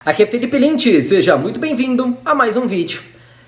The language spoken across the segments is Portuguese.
Aqui é Felipe Lynch, seja muito bem-vindo a mais um vídeo.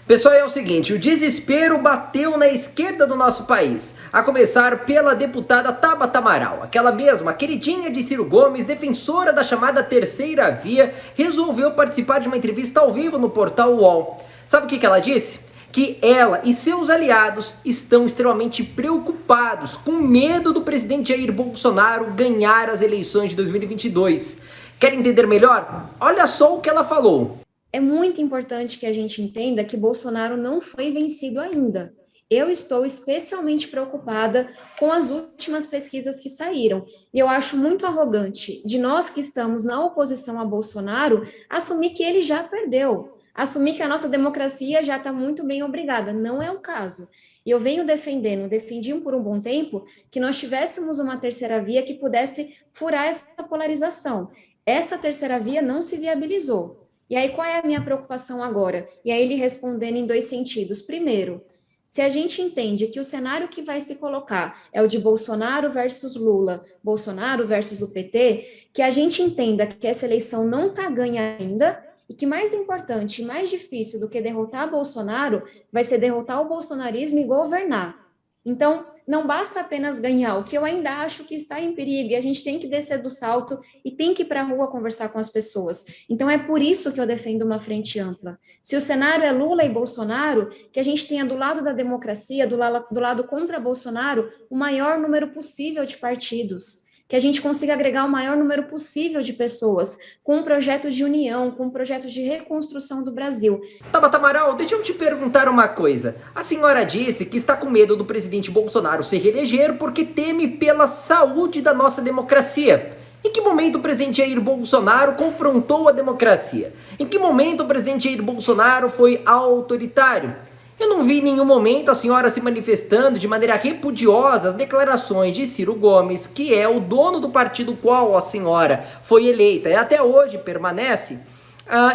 Pessoal, é o seguinte, o desespero bateu na esquerda do nosso país, a começar pela deputada Tabata Amaral, aquela mesma queridinha de Ciro Gomes, defensora da chamada terceira via, resolveu participar de uma entrevista ao vivo no portal UOL. Sabe o que ela disse? Que ela e seus aliados estão extremamente preocupados, com medo do presidente Jair Bolsonaro ganhar as eleições de 2022. Quer entender melhor? Olha só o que ela falou. É muito importante que a gente entenda que Bolsonaro não foi vencido ainda. Eu estou especialmente preocupada com as últimas pesquisas que saíram. E eu acho muito arrogante de nós que estamos na oposição a Bolsonaro assumir que ele já perdeu, assumir que a nossa democracia já está muito bem obrigada. Não é o caso. E eu venho defendi por um bom tempo, que nós tivéssemos uma terceira via que pudesse furar essa polarização. Essa terceira via não se viabilizou. E aí, qual é a minha preocupação agora? E aí, ele respondendo em dois sentidos. Primeiro, se a gente entende que o cenário que vai se colocar é o de Bolsonaro versus Lula, Bolsonaro versus o PT, que a gente entenda que essa eleição não está ganha ainda e que mais importante e mais difícil do que derrotar Bolsonaro vai ser derrotar o bolsonarismo e governar. Então, não basta apenas ganhar, o que eu ainda acho que está em perigo, e a gente tem que descer do salto e tem que ir para a rua conversar com as pessoas. Então, é por isso que eu defendo uma frente ampla. Se o cenário é Lula e Bolsonaro, que a gente tenha do lado da democracia, do lado contra Bolsonaro, o maior número possível de partidos. Que a gente consiga agregar o maior número possível de pessoas, com um projeto de união, com um projeto de reconstrução do Brasil. Tabata Amaral, deixa eu te perguntar uma coisa. A senhora disse que está com medo do presidente Bolsonaro se reeleger porque teme pela saúde da nossa democracia. Em que momento o presidente Jair Bolsonaro confrontou a democracia? Em que momento o presidente Jair Bolsonaro foi autoritário? Eu não vi em nenhum momento a senhora se manifestando de maneira repudiosa às declarações de Ciro Gomes, que é o dono do partido qual a senhora foi eleita e até hoje permanece,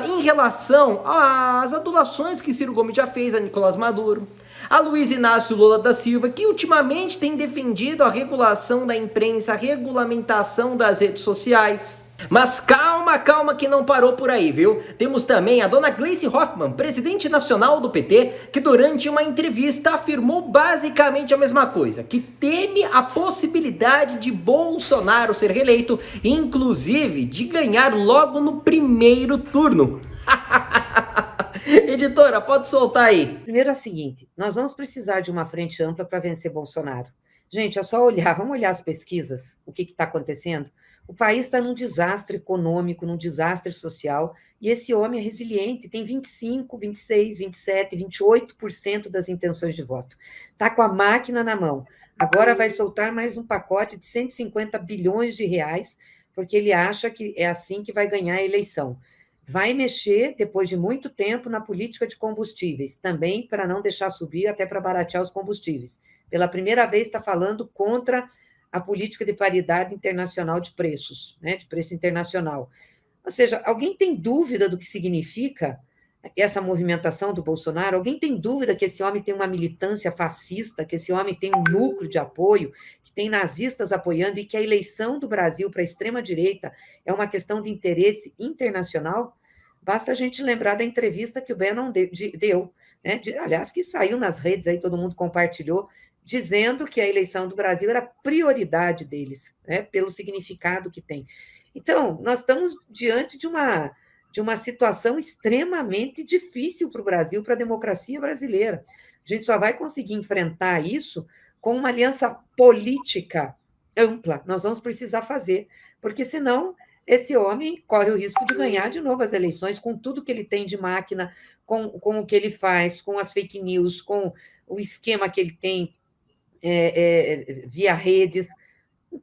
em relação às adulações que Ciro Gomes já fez a Nicolás Maduro, a Luiz Inácio Lula da Silva, que ultimamente tem defendido a regulação da imprensa, a regulamentação das redes sociais. Mas calma, calma que não parou por aí, viu? Temos também a dona Gleisi Hoffmann, presidente nacional do PT, que durante uma entrevista afirmou basicamente a mesma coisa, que teme a possibilidade de Bolsonaro ser reeleito, inclusive de ganhar logo no primeiro turno. Editora, pode soltar aí. Primeiro é o seguinte, nós vamos precisar de uma frente ampla para vencer Bolsonaro. Gente, é só olhar, vamos olhar as pesquisas, o que está acontecendo. O país está num desastre econômico, num desastre social, e esse homem é resiliente, tem 25, 26, 27, 28% das intenções de voto. Está com a máquina na mão. Agora vai soltar mais um pacote de 150 bilhões de reais, porque ele acha que é assim que vai ganhar a eleição. Vai mexer, depois de muito tempo, na política de combustíveis, também para não deixar subir, até para baratear os combustíveis. Pela primeira vez está falando contra a política de paridade internacional de preços, né, de preço internacional. Ou seja, alguém tem dúvida do que significa essa movimentação do Bolsonaro? Alguém tem dúvida que esse homem tem uma militância fascista, que esse homem tem um núcleo de apoio, que tem nazistas apoiando e que a eleição do Brasil para a extrema-direita é uma questão de interesse internacional? Basta a gente lembrar da entrevista que o Bannon deu, né? Aliás, que saiu nas redes, aí todo mundo compartilhou, dizendo que a eleição do Brasil era prioridade deles, né? Pelo significado que tem. Então, nós estamos diante de uma situação extremamente difícil para o Brasil, para a democracia brasileira. A gente só vai conseguir enfrentar isso com uma aliança política ampla. Nós vamos precisar fazer, porque senão esse homem corre o risco de ganhar de novo as eleições, com tudo que ele tem de máquina, com o que ele faz, com as fake news, com o esquema que ele tem via redes.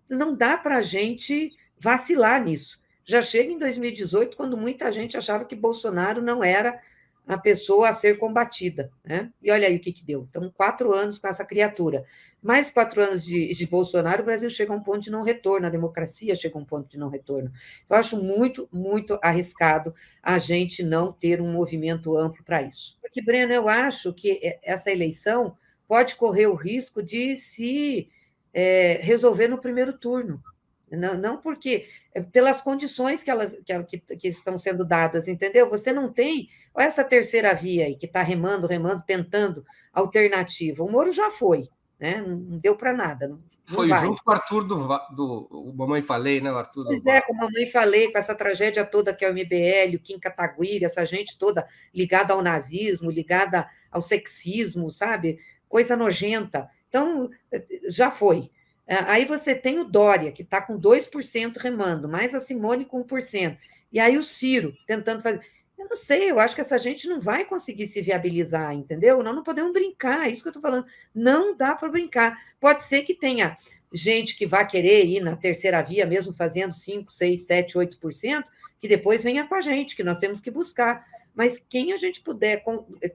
Não dá para a gente vacilar nisso. Já chega em 2018, quando muita gente achava que Bolsonaro não era a pessoa a ser combatida, né? E olha aí o que deu. Então, 4 anos com essa criatura. Mais 4 anos de Bolsonaro, o Brasil chega a um ponto de não retorno, a democracia chega a um ponto de não retorno. Então, eu acho muito, muito arriscado a gente não ter um movimento amplo para isso. Porque, Breno, eu acho que essa eleição pode correr o risco de se resolver no primeiro turno. Não porque pelas condições que estão sendo dadas, entendeu? Você não tem essa terceira via aí que está remando, tentando alternativa. O Moro já foi, né? Não deu para nada. Não Foi vai. junto com o Arthur do Mamãe Falei, né? O Arthur Pois do... é, como a Mamãe Falei, com essa tragédia toda que é o MBL, o Kim Kataguiri, essa gente toda ligada ao nazismo, ligada ao sexismo, sabe? Coisa nojenta. Então, já foi. Aí você tem o Dória, que está com 2% remando, mais a Simone com 1%. E aí o Ciro tentando fazer. Eu não sei, eu acho que essa gente não vai conseguir se viabilizar, entendeu? Nós não podemos brincar, é isso que eu estou falando. Não dá para brincar. Pode ser que tenha gente que vai querer ir na terceira via, mesmo fazendo 5, 6, 7, 8%, que depois venha com a gente, que nós temos que buscar. Mas quem a gente puder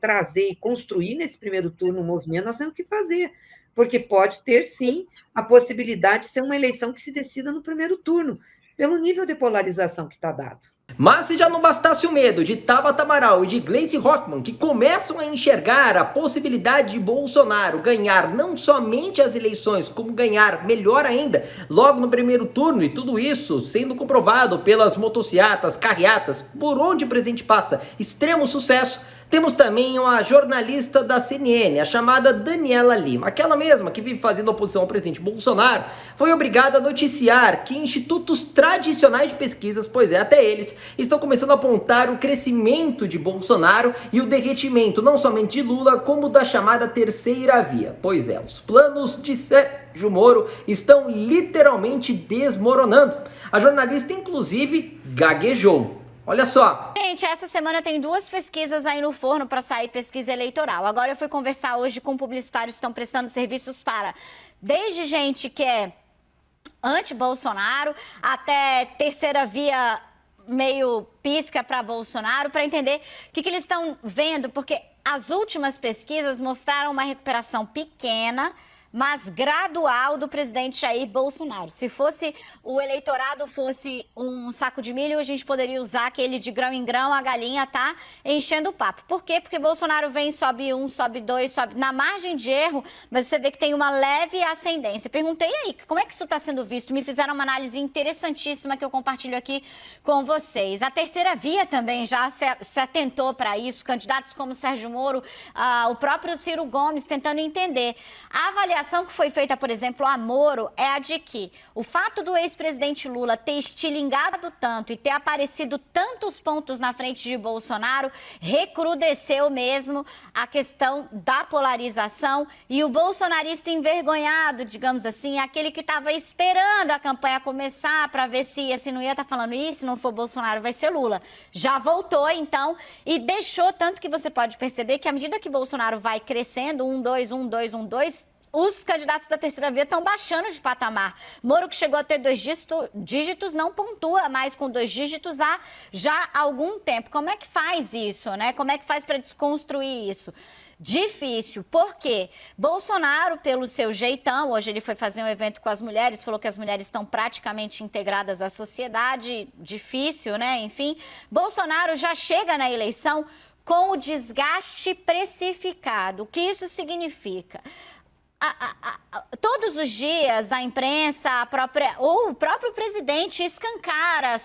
trazer e construir nesse primeiro turno o movimento, nós temos que fazer. Porque pode ter, sim, a possibilidade de ser uma eleição que se decida no primeiro turno, pelo nível de polarização que está dado. Mas se já não bastasse o medo de Tabata Amaral e de Gleisi Hoffmann, que começam a enxergar a possibilidade de Bolsonaro ganhar não somente as eleições, como ganhar, melhor ainda, logo no primeiro turno, e tudo isso sendo comprovado pelas motocicletas, carreatas, por onde o presidente passa, extremo sucesso, temos também uma jornalista da CNN, a chamada Daniela Lima, aquela mesma que vive fazendo oposição ao presidente Bolsonaro, foi obrigada a noticiar que institutos tradicionais de pesquisas, pois é, até eles, estão começando a apontar o crescimento de Bolsonaro e o derretimento não somente de Lula, como da chamada terceira via. Pois é, os planos de Sérgio Moro estão literalmente desmoronando. A jornalista, inclusive, gaguejou. Olha só. Gente, essa semana tem 2 pesquisas aí no forno para sair pesquisa eleitoral. Agora eu fui conversar hoje com publicitários que estão prestando serviços para, desde gente que é anti-Bolsonaro até terceira via meio pisca para Bolsonaro, para entender o que eles estão vendo, porque as últimas pesquisas mostraram uma recuperação pequena, mas gradual do presidente Jair Bolsonaro. Se fosse o eleitorado fosse um saco de milho, a gente poderia usar aquele de grão em grão, a galinha tá enchendo o papo. Por quê? Porque Bolsonaro vem, sobe 1, sobe 2, sobe na margem de erro, mas você vê que tem uma leve ascendência. Perguntei aí, como é que isso está sendo visto? Me fizeram uma análise interessantíssima que eu compartilho aqui com vocês. A terceira via também já se atentou para isso, candidatos como Sérgio Moro, o próprio Ciro Gomes tentando entender. A avaliação que foi feita, por exemplo, a Moro é a de que o fato do ex-presidente Lula ter estilingado tanto e ter aparecido tantos pontos na frente de Bolsonaro recrudesceu mesmo a questão da polarização e o bolsonarista envergonhado, digamos assim, aquele que estava esperando a campanha começar para ver se não ia estar falando isso, se não for Bolsonaro vai ser Lula. Já voltou, então, e deixou, tanto que você pode perceber que à medida que Bolsonaro vai crescendo, 1, 2, 1, 2, 1, 2, os candidatos da terceira via estão baixando de patamar. Moro, que chegou a ter 2 dígitos, não pontua mais com 2 dígitos há já algum tempo. Como é que faz isso, né? Como é que faz para desconstruir isso? Difícil, porque Bolsonaro, pelo seu jeitão, hoje ele foi fazer um evento com as mulheres, falou que as mulheres estão praticamente integradas à sociedade, difícil, né? Enfim, Bolsonaro já chega na eleição com o desgaste precificado. O que isso significa? Todos os dias a imprensa, ou o próprio presidente escancara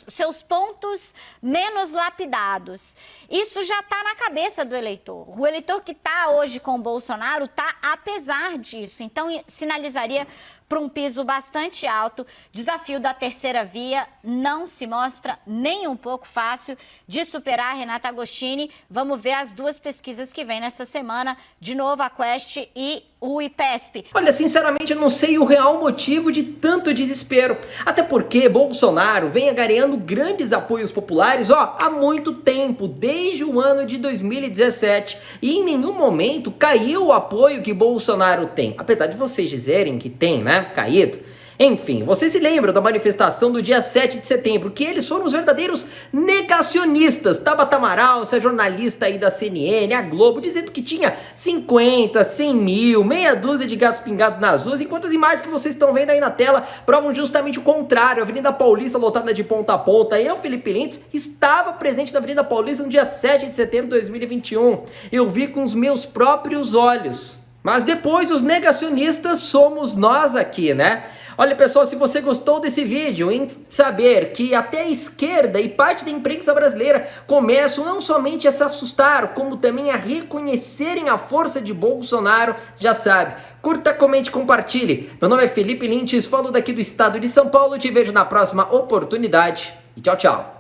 seus pontos menos lapidados. Isso já está na cabeça do eleitor. O eleitor que está hoje com o Bolsonaro está apesar disso. Então, sinalizaria para um piso bastante alto. Desafio da terceira via não se mostra nem um pouco fácil de superar. Renata Agostini, vamos ver as 2 pesquisas que vem nesta semana, de novo a Quest e o IPESP. Olha, sinceramente eu não sei o real motivo de tanto desespero, até porque Bolsonaro vem angariando grandes apoios populares há muito tempo, desde o ano de 2017, e em nenhum momento caiu o apoio que Bolsonaro tem, apesar de vocês dizerem que tem, né, caído. Enfim, você se lembra da manifestação do dia 7 de setembro, que eles foram os verdadeiros negacionistas. Tabata Amaral, essa jornalista aí da CNN, a Globo, dizendo que tinha 50, 100 mil, meia dúzia de gatos pingados nas ruas, enquanto as imagens que vocês estão vendo aí na tela provam justamente o contrário. A Avenida Paulista lotada de ponta a ponta. Eu, Felipe Lintz, estava presente na Avenida Paulista no dia 7 de setembro de 2021. Eu vi com os meus próprios olhos. Mas depois os negacionistas somos nós aqui, né? Olha, pessoal, se você gostou desse vídeo, em saber que até a esquerda e parte da imprensa brasileira começam não somente a se assustar, como também a reconhecerem a força de Bolsonaro, já sabe. Curta, comente, compartilhe. Meu nome é Felipe Lintz, falo daqui do estado de São Paulo, te vejo na próxima oportunidade e tchau, tchau.